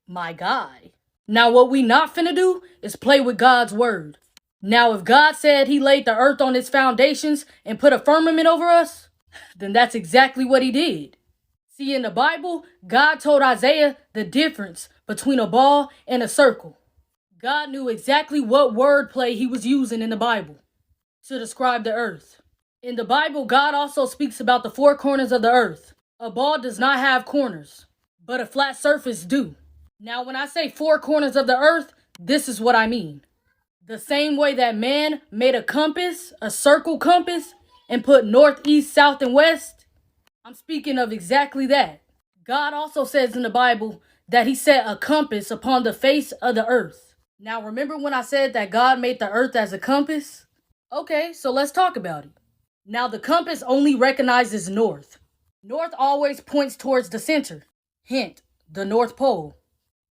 My guy. Now, what we not finna do is play with God's word. Now, if God said he laid the earth on its foundations and put a firmament over us, then that's exactly what he did. See, in the Bible, God told Isaiah the difference between a ball and a circle. God knew exactly what wordplay he was using in the Bible to describe the earth. In the Bible, God also speaks about the four corners of the earth. A ball does not have corners, but a flat surface do. Now, when I say four corners of the earth, this is what I mean. The same way that man made a compass, a circle compass, and put north, east, south, and west, I'm speaking of exactly that. God also says in the Bible that he set a compass upon the face of the earth. Now, remember when I said that God made the earth as a compass? Okay, so let's talk about it. Now, the compass only recognizes north. North always points towards the center. Hint, the North Pole.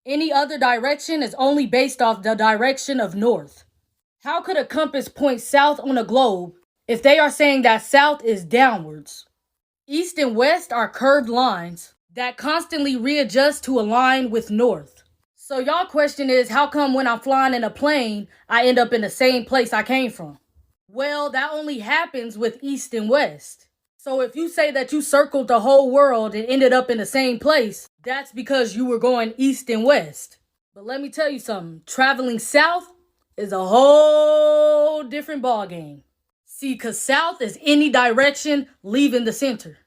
Any other direction is only based off the direction of north. How could a compass point south on a globe if they are saying that south is downwards? East and west are curved lines that constantly readjust to align with north. So y'all question is, how come when I'm flying in a plane, I end up in the same place I came from? Well, that only happens with east and west. So if you say that you circled the whole world and ended up in the same place, that's because you were going east and west. But let me tell you something, traveling south is a whole different ballgame. See, because south is any direction leaving the center.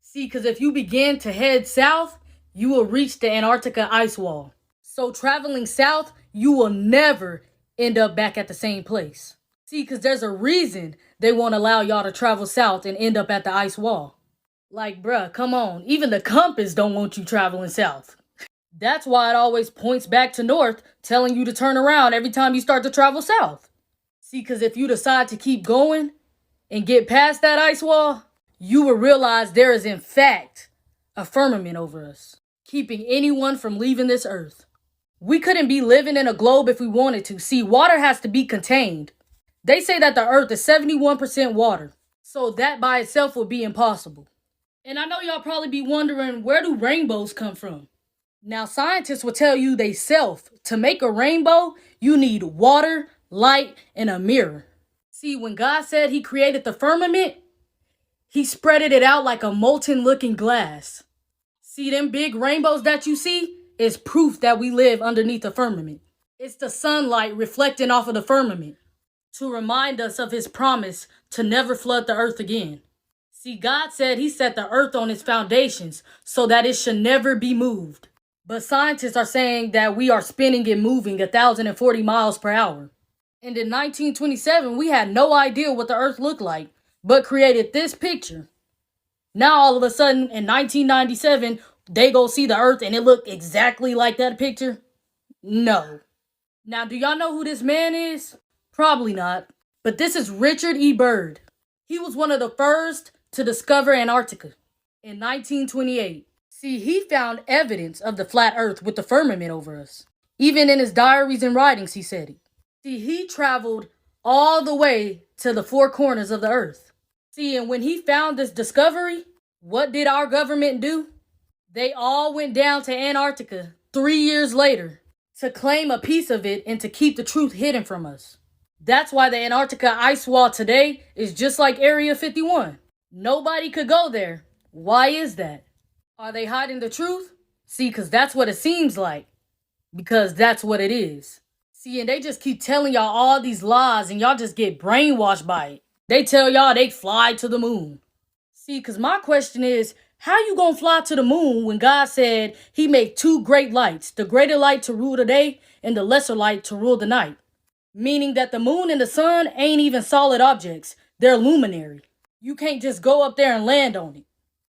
See, because if you begin to head south, you will reach the Antarctica ice wall. So traveling south, you will never end up back at the same place. See, because there's a reason they won't allow y'all to travel south and end up at the ice wall. Like, bruh, come on. Even the compass don't want you traveling south. That's why it always points back to north, telling you to turn around every time you start to travel south. See, because if you decide to keep going and get past that ice wall, you will realize there is in fact a firmament over us, keeping anyone from leaving this earth. We couldn't be living in a globe if we wanted to. See, water has to be contained. They say that the earth is 71% water, so that by itself would be impossible. And I know y'all probably be wondering, where do rainbows come from? Now, scientists will tell you they self, to make a rainbow, you need water, light, and a mirror. See, when God said he created the firmament, he spreaded it out like a molten looking glass. See, them big rainbows that you see is proof that we live underneath the firmament. It's the sunlight reflecting off of the firmament to remind us of his promise to never flood the earth again. See, God said he set the earth on its foundations so that it should never be moved. But scientists are saying that we are spinning and moving 1,040 miles per hour. And in 1927, we had no idea what the earth looked like, but created this picture. Now, all of a sudden, in 1997, they go see the earth and it looked exactly like that picture? No. Now, do y'all know who this man is? Probably not. But this is Richard E. Byrd. He was one of the first to discover Antarctica in 1928. See, he found evidence of the flat earth with the firmament over us. Even in his diaries and writings, he said it. See, he traveled all the way to the four corners of the earth. See, and when he found this discovery, what did our government do? They all went down to Antarctica 3 years later to claim a piece of it and to keep the truth hidden from us. That's why the Antarctica ice wall today is just like Area 51. Nobody could go there. Why is that? Are they hiding the truth? See, because that's what it seems like. Because that's what it is. See, and they just keep telling y'all all these lies and y'all just get brainwashed by it. They tell y'all they fly to the moon. See, because my question is, how you gonna fly to the moon when God said he made two great lights, the greater light to rule the day and the lesser light to rule the night? Meaning that the moon and the sun ain't even solid objects. They're luminary. You can't just go up there and land on it.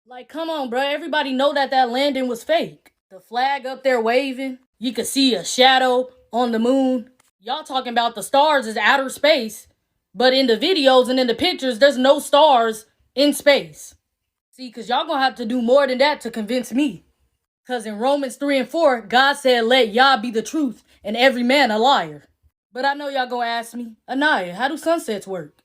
Like, come on, bro. Everybody know that landing was fake. The flag up there waving. You could see a shadow on the moon. Y'all talking about the stars is outer space. But in the videos and in the pictures, there's no stars in space. See, because y'all gonna have to do more than that to convince me. Because in Romans 3 and 4, God said, let Yah be the truth and every man a liar. But I know y'all gonna ask me, Anaya, how do sunsets work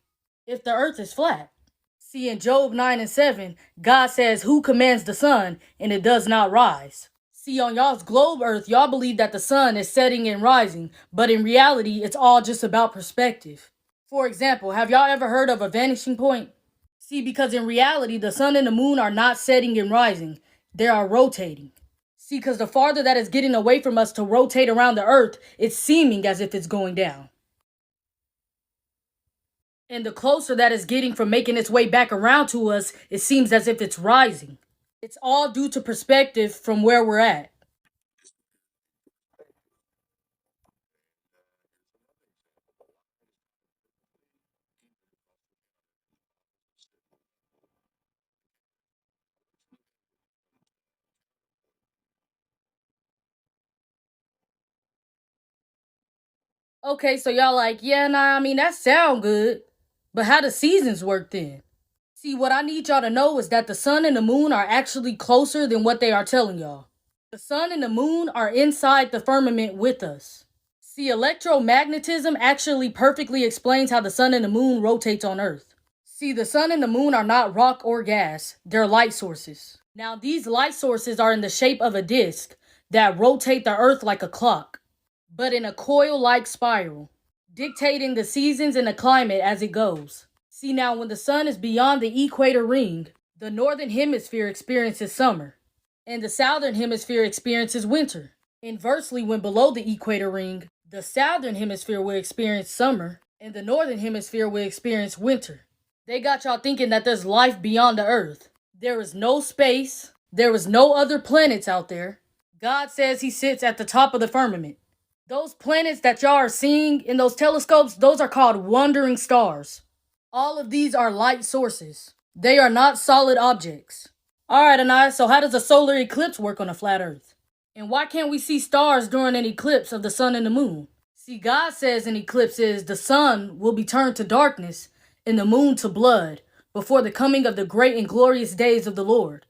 if the earth is flat? See, in Job 9 and 7, God says, who commands the sun and it does not rise? See, on y'all's globe Earth, y'all believe that the sun is setting and rising, but in reality, it's all just about perspective. For example, have y'all ever heard of a vanishing point? See, because in reality, the sun and the moon are not setting and rising, they are rotating. See, because the farther that is getting away from us to rotate around the Earth, it's seeming as if it's going down. And the closer that is getting from making its way back around to us, it seems as if it's rising. It's all due to perspective from where we're at. Okay, so y'all like, yeah, nah, I mean, that sound good. But how do seasons work then? See, what I need y'all to know is that the sun and the moon are actually closer than what they are telling y'all. The sun and the moon are inside the firmament with us. See, electromagnetism actually perfectly explains how the sun and the moon rotates on Earth. See, the sun and the moon are not rock or gas, they're light sources. Now, these light sources are in the shape of a disk that rotate the Earth like a clock, but in a coil-like spiral, dictating the seasons and the climate as it goes. See, now when the sun is beyond the equator ring, the northern hemisphere experiences summer, and the southern hemisphere experiences winter. Inversely, when below the equator ring, the southern hemisphere will experience summer, and the northern hemisphere will experience winter. They got y'all thinking that there's life beyond the earth. There is no space, there is no other planets out there. God says he sits at the top of the firmament. Those planets that y'all are seeing in those telescopes, those are called wandering stars. All of these are light sources. They are not solid objects. Alright, Anais, so how does a solar eclipse work on a flat earth? And why can't we see stars during an eclipse of the sun and the moon? See, God says in eclipses the sun will be turned to darkness and the moon to blood before the coming of the great and glorious days of the Lord.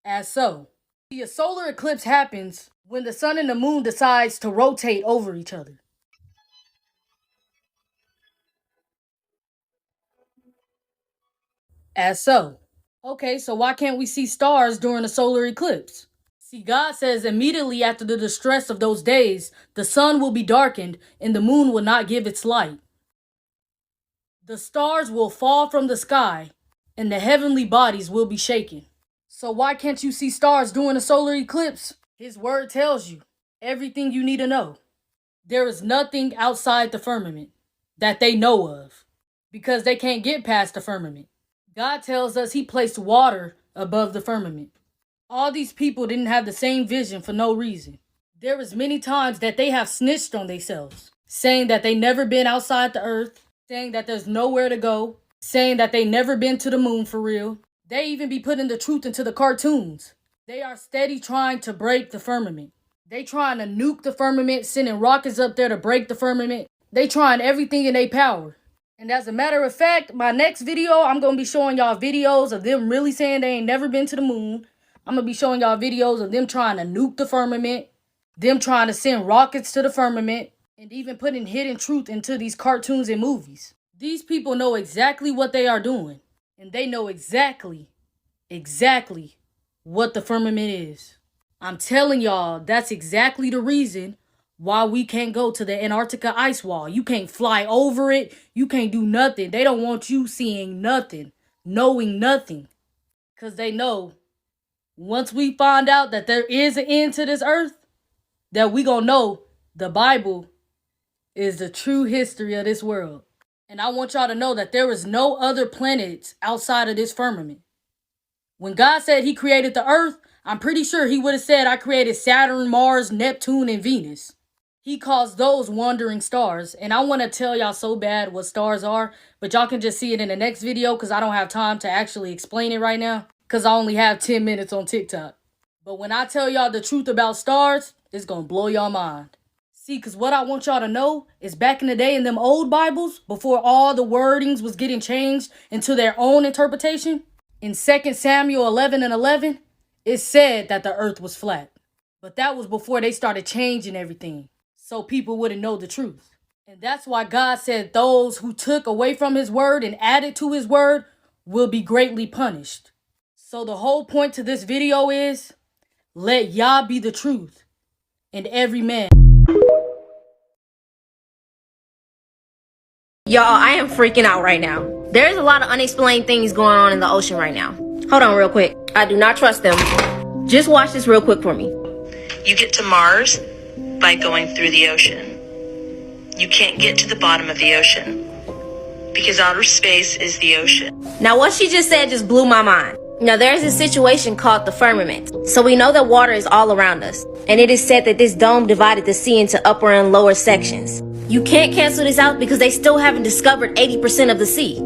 As so, see, a solar eclipse happens when the sun and the moon decides to rotate over each other. As so. Okay, so why can't we see stars during a solar eclipse? See, God says immediately after the distress of those days, the sun will be darkened and the moon will not give its light. The stars will fall from the sky and the heavenly bodies will be shaken. So why can't you see stars during a solar eclipse? His word tells you everything you need to know. There is nothing outside the firmament that they know of because they can't get past the firmament. God tells us he placed water above the firmament. All these people didn't have the same vision for no reason. There was many times that they have snitched on themselves, saying that they never been outside the earth, saying that there's nowhere to go, saying that they never been to the moon for real. They even be putting the truth into the cartoons. They are steady trying to break the firmament. They trying to nuke the firmament, sending rockets up there to break the firmament. They trying everything in their power. And as a matter of fact, my next video, I'm going to be showing y'all videos of them really saying they ain't never been to the moon. I'm going to be showing y'all videos of them trying to nuke the firmament, them trying to send rockets to the firmament, and even putting hidden truth into these cartoons and movies. These people know exactly what they are doing, and they know exactly what the firmament is. I'm telling y'all, that's exactly the reason why we can't go to the Antarctica ice wall. You can't fly over it. You can't do nothing. They don't want you seeing nothing, knowing nothing. Because they know once we find out that there is an end to this earth, that we gonna know the Bible is the true history of this world. And I want y'all to know that there is no other planets outside of this firmament. When God said he created the earth, I'm pretty sure he would have said I created Saturn, Mars, Neptune, and Venus. He calls those wandering stars. And I want to tell y'all so bad what stars are, but y'all can just see it in the next video because I don't have time to actually explain it right now because I only have 10 minutes on TikTok. But when I tell y'all the truth about stars, it's going to blow y'all mind. See, because what I want y'all to know is back in the day in them old Bibles, before all the wordings was getting changed into their own interpretation, in 2 Samuel 11:11, it said that the earth was flat. But that was before they started changing everything, so people wouldn't know the truth. And that's why God said those who took away from his word and added to his word will be greatly punished. So the whole point to this video is, Let Yah be the truth, and every man. Y'all, I am freaking out right now. There's a lot of unexplained things going on in the ocean right now. Hold on real quick. I do not trust them. Just watch this real quick for me. You get to Mars by going through the ocean. You can't get to the bottom of the ocean because outer space is the ocean. Now, what she just said just blew my mind. Now, there's a situation called the firmament. So we know that water is all around us. And it is said that this dome divided the sea into upper and lower sections. You can't cancel this out because they still haven't discovered 80% of the sea.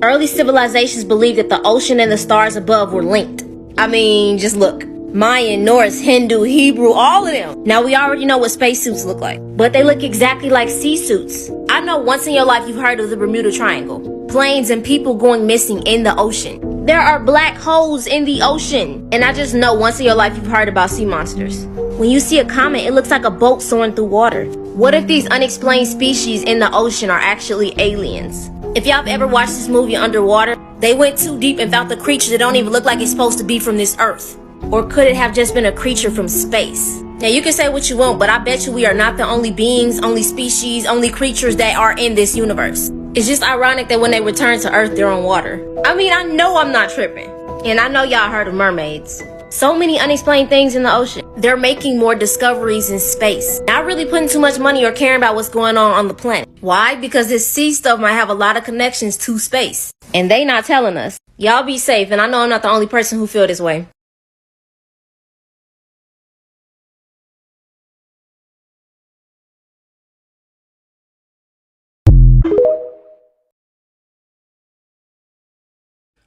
Early civilizations believed that the ocean and the stars above were linked. I mean, just look. Mayan, Norse, Hindu, Hebrew, all of them. Now, we already know what spacesuits look like, but they look exactly like sea suits. I know once in your life you've heard of the Bermuda Triangle. Planes and people going missing in the ocean. There are black holes in the ocean. And I just know once in your life you've heard about sea monsters. When you see a comet, it looks like a boat soaring through water. What if these unexplained species in the ocean are actually aliens? If y'all have ever watched this movie Underwater, they went too deep and found the creature that don't even look like it's supposed to be from this earth. Or could it have just been a creature from space? Now, you can say what you want, but I bet you we are not the only beings, only species, only creatures that are in this universe. It's just ironic that when they return to Earth, they're on water. I mean, I know I'm not tripping. And I know y'all heard of mermaids. So many unexplained things in the ocean. They're making more discoveries in space. Not really putting too much money or caring about what's going on the planet. Why? Because this sea stuff might have a lot of connections to space. And they not telling us. Y'all be safe, and I know I'm not the only person who feel this way.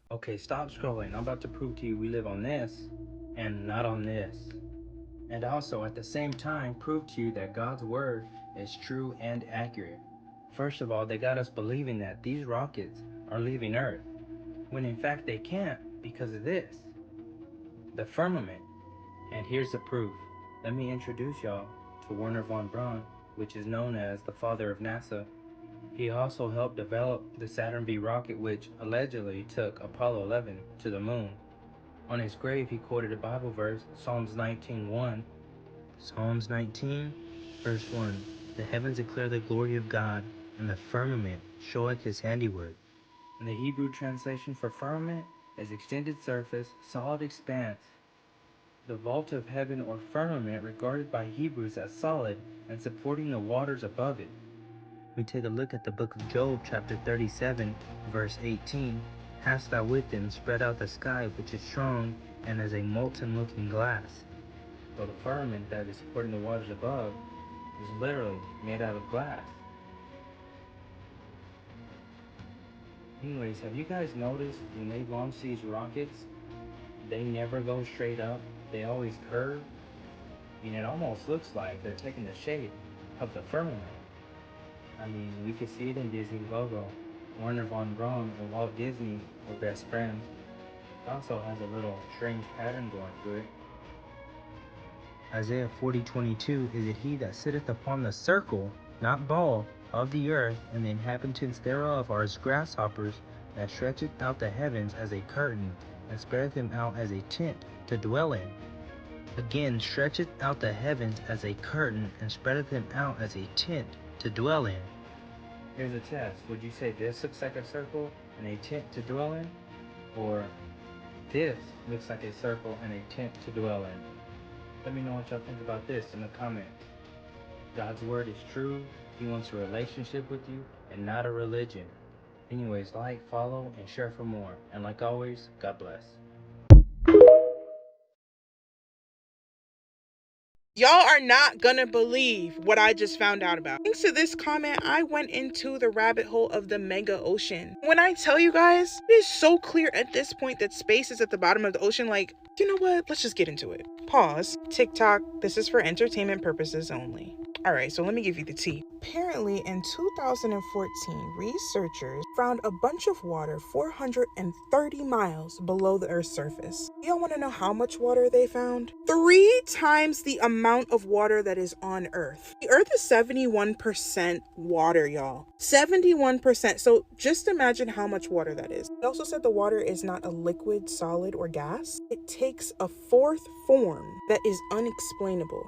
Okay, stop scrolling. I'm about to prove to you we live on this and not on this. And also, at the same time, prove to you that God's word is true and accurate. First of all, they got us believing that these rockets are leaving Earth, when in fact they can't because of this, the firmament. And here's the proof. Let me introduce y'all to Werner von Braun, which is known as the father of NASA. He also helped develop the Saturn V rocket, which allegedly took Apollo 11 to the moon. On his grave, he quoted a Bible verse, Psalms 19:1. Psalms 19, verse 1. The heavens declare the glory of God, and the firmament showeth his handiwork. And the Hebrew translation for firmament is extended surface, solid expanse. The vault of heaven or firmament regarded by Hebrews as solid and supporting the waters above it. We take a look at the book of Job, chapter 37, verse 18. Hast thou with them spread out the sky, which is strong, and as a molten looking glass. So the firmament that is supporting the waters above is literally made out of glass. Anyways, have you guys noticed when they launch these rockets, they never go straight up, they always curve? And it almost looks like they're taking the shape of the firmament. I mean, we can see it in Disney's logo. Werner von Braun and Walt Disney were best friends. It also has a little strange pattern going through it. Isaiah 40:22, is it he that sitteth upon the circle, not ball, of the earth, and the inhabitants thereof are as grasshoppers, that stretcheth out the heavens as a curtain, and spreadeth them out as a tent to dwell in. Again, stretcheth out the heavens as a curtain, and spreadeth them out as a tent to dwell in. Here's a test. Would you say this looks like a circle and a tent to dwell in? Or this looks like a circle and a tent to dwell in? Let me know what y'all think about this in the comments. God's word is true. He wants a relationship with you and not a religion. Anyways, like, follow, and share for more. And like always, God bless. Y'all are not gonna believe what I just found out about. Thanks to this comment, I went into the rabbit hole of the mega ocean. When I tell you guys, it is so clear at this point that space is at the bottom of the ocean. Like, you know what? Let's just get into it. Pause. TikTok, this is for entertainment purposes only. Alright, so let me give you the tea. Apparently, in 2014, researchers found a bunch of water 430 miles below the Earth's surface. Y'all want to know how much water they found? 3 times the amount of water that is on Earth. The Earth is 71% water, y'all. 71%. So just imagine how much water that is. They also said the water is not a liquid, solid, or gas. It takes a fourth form that is unexplainable.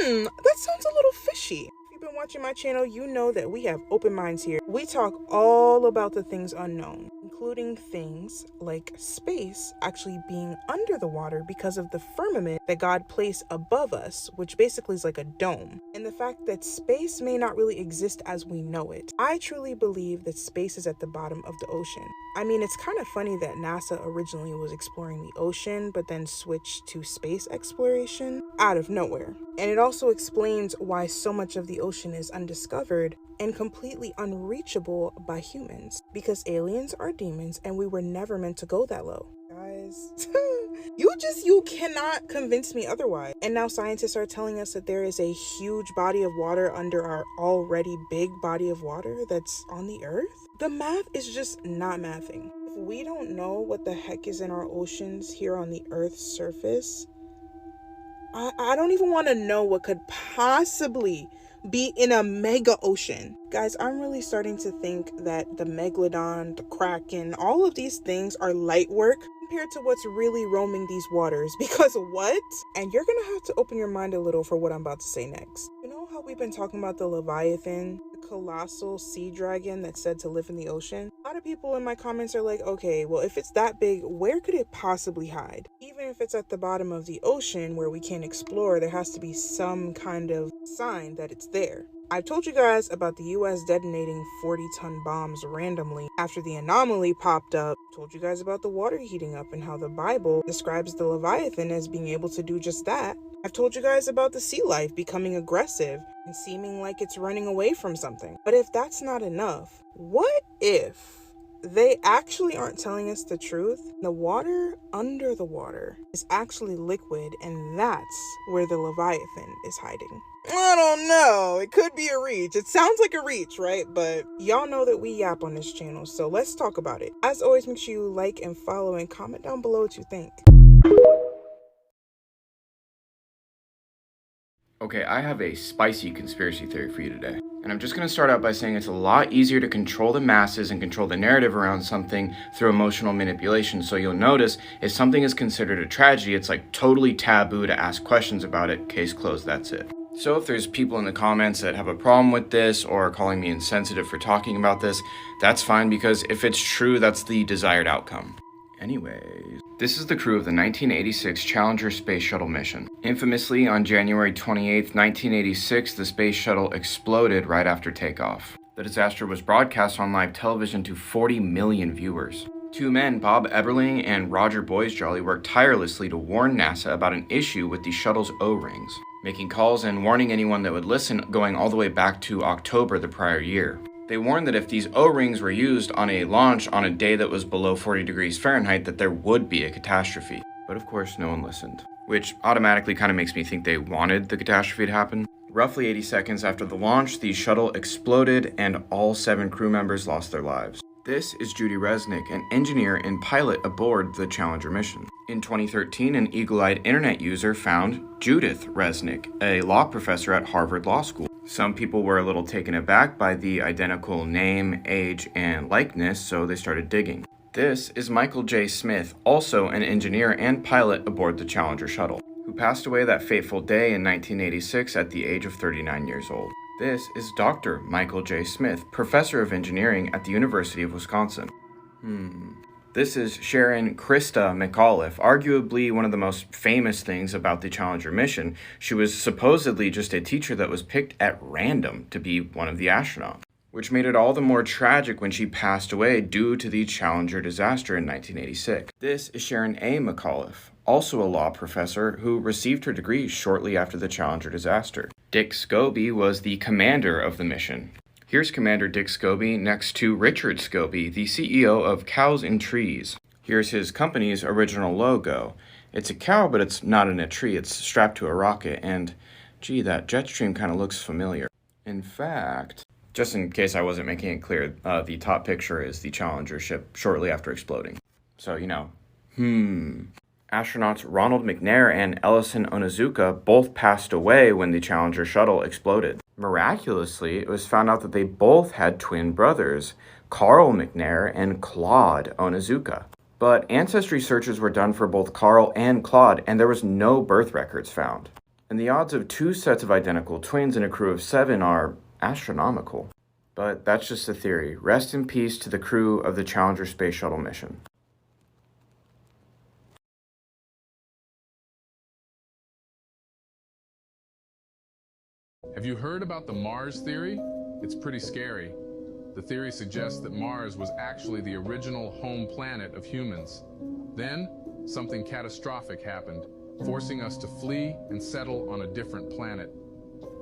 That sounds a little fishy. If you've been watching my channel, you know that we have open minds here. We talk all about the things unknown, including things like space actually being under the water because of the firmament that God placed above us, which basically is like a dome, and the fact that space may not really exist as we know it. I truly believe that space is at the bottom of the ocean. I mean, it's kind of funny that NASA originally was exploring the ocean, but then switched to space exploration out of nowhere. And it also explains why so much of the ocean is undiscovered and completely unreachable by humans, because aliens are demons and we were never meant to go that low. Guys, you cannot convince me otherwise. And now scientists are telling us that there is a huge body of water under our already big body of water that's on the Earth. The math is just not mathing. If we don't know what the heck is in our oceans here on the Earth's surface, I don't even want to know what could possibly be in a mega ocean. Guys, I'm really starting to think that the megalodon, the kraken, all of these things are light work compared to what's really roaming these waters. Because what? And you're gonna have to open your mind a little for what I'm about to say next. You know how we've been talking about the Leviathan, the colossal sea dragon that's said to live in the ocean? A lot of people in my comments are like, okay, well, if it's that big, where could it possibly hide? Even if it's at the bottom of the ocean where we can't explore, there has to be some kind of sign that it's there. I've told you guys about the US detonating 40-ton bombs randomly after the anomaly popped up. Told you guys about the water heating up and how the Bible describes the Leviathan as being able to do just that. I've told you guys about the sea life becoming aggressive and seeming like it's running away from something. But if that's not enough, what if they actually aren't telling us the truth? The water under the water is actually liquid, and that's where the Leviathan is hiding. I don't know. It could be a reach. It sounds like a reach, right? But y'all know that we yap on this channel, so let's talk about it. As always, make sure you like and follow and comment down below what you think. Okay, I have a spicy conspiracy theory for you today. And I'm just going to start out by saying it's a lot easier to control the masses and control the narrative around something through emotional manipulation. So you'll notice if something is considered a tragedy, it's like totally taboo to ask questions about it. Case closed, that's it. So if there's people in the comments that have a problem with this or are calling me insensitive for talking about this, that's fine, because if it's true, that's the desired outcome. Anyways, this is the crew of the 1986 Challenger space shuttle mission. Infamously, on January 28, 1986, the space shuttle exploded right after takeoff. The disaster was broadcast on live television to 40 million viewers. Two men, Bob Eberling and Roger Boisjolly, worked tirelessly to warn NASA about an issue with the shuttle's O-rings, making calls and warning anyone that would listen going all the way back to October the prior year. They warned that if these O-rings were used on a launch on a day that was below 40 degrees Fahrenheit, that there would be a catastrophe. But of course, no one listened, which automatically kind of makes me think they wanted the catastrophe to happen. Roughly 80 seconds after the launch, the shuttle exploded and all 7 crew members lost their lives. This is Judy Resnick, an engineer and pilot aboard the Challenger mission. In 2013, an eagle-eyed internet user found Judith Resnick, a law professor at Harvard Law School. Some people were a little taken aback by the identical name, age, and likeness, so they started digging. This is Michael J. Smith, also an engineer and pilot aboard the Challenger shuttle, who passed away that fateful day in 1986 at the age of 39 years old. This is Dr. Michael J. Smith, professor of engineering at the University of Wisconsin. This is Sharon Krista McAuliffe, arguably one of the most famous things about the Challenger mission. She was supposedly just a teacher that was picked at random to be one of the astronauts, which made it all the more tragic when she passed away due to the Challenger disaster in 1986. This is Sharon A. McAuliffe, also a law professor who received her degree shortly after the Challenger disaster. Dick Scobie was the commander of the mission. Here's Commander Dick Scobie next to Richard Scobie, the CEO of Cows and Trees. Here's his company's original logo. It's a cow, but it's not in a tree. It's strapped to a rocket, and Gee, that jet stream kind of looks familiar. In fact, just in case I wasn't making it clear, the top picture is the Challenger ship shortly after exploding. So, Astronauts Ronald McNair and Ellison Onizuka both passed away when the Challenger shuttle exploded. Miraculously, it was found out that they both had twin brothers, Carl McNair and Claude Onizuka. But ancestry searches were done for both Carl and Claude, and there was no birth records found. And the odds of 2 sets of identical twins in a crew of 7 are astronomical. But that's just a theory. Rest in peace to the crew of the Challenger space shuttle mission. Have you heard about the Mars theory? It's pretty scary. The theory suggests that Mars was actually the original home planet of humans. Then, something catastrophic happened, forcing us to flee and settle on a different planet.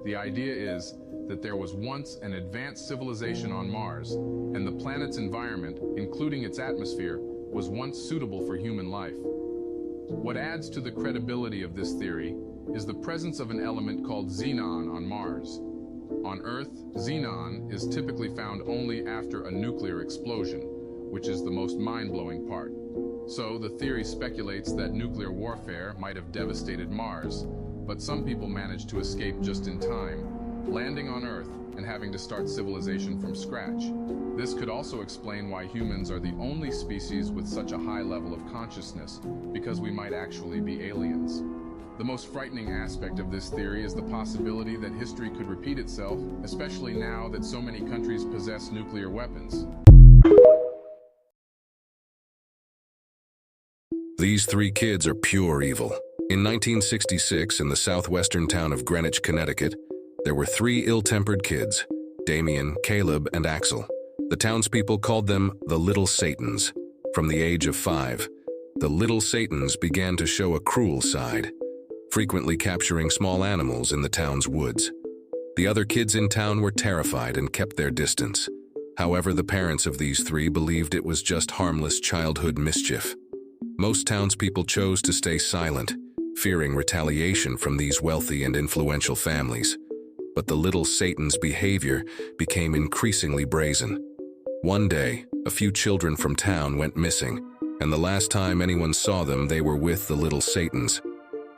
The idea is that there was once an advanced civilization on Mars, and the planet's environment, including its atmosphere, was once suitable for human life. What adds to the credibility of this theory is the presence of an element called xenon on Mars. On Earth, xenon is typically found only after a nuclear explosion, which is the most mind-blowing part. So the theory speculates that nuclear warfare might have devastated Mars, but some people managed to escape just in time, landing on Earth and having to start civilization from scratch. This could also explain why humans are the only species with such a high level of consciousness, because we might actually be aliens. The most frightening aspect of this theory is the possibility that history could repeat itself, especially now that so many countries possess nuclear weapons. These 3 kids are pure evil. In 1966, in the southwestern town of Greenwich, Connecticut, there were 3 ill-tempered kids, Damien, Caleb, and Axel. The townspeople called them the Little Satans. From the age of 5, the Little Satans began to show a cruel side, frequently capturing small animals in the town's woods. The other kids in town were terrified and kept their distance. However, the parents of these 3 believed it was just harmless childhood mischief. Most townspeople chose to stay silent, fearing retaliation from these wealthy and influential families. But the Little Satans' behavior became increasingly brazen. One day, a few children from town went missing, and the last time anyone saw them, they were with the Little Satans.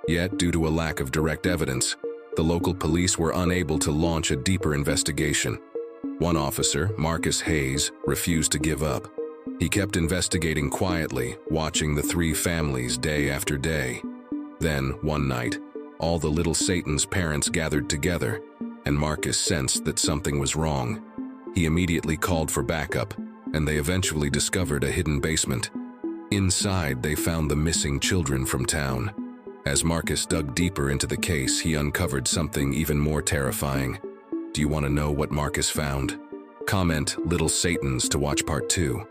Yet, due to a lack of direct evidence, the local police were unable to launch a deeper investigation. One officer, Marcus Hayes, refused to give up. He kept investigating quietly, watching the 3 families day after day. Then, one night, all the Little Satans' parents gathered together, and Marcus sensed that something was wrong. He immediately called for backup, and they eventually discovered a hidden basement. Inside, they found the missing children from town. As Marcus dug deeper into the case, he uncovered something even more terrifying. Do you want to know what Marcus found? Comment Little Satans to watch part 2.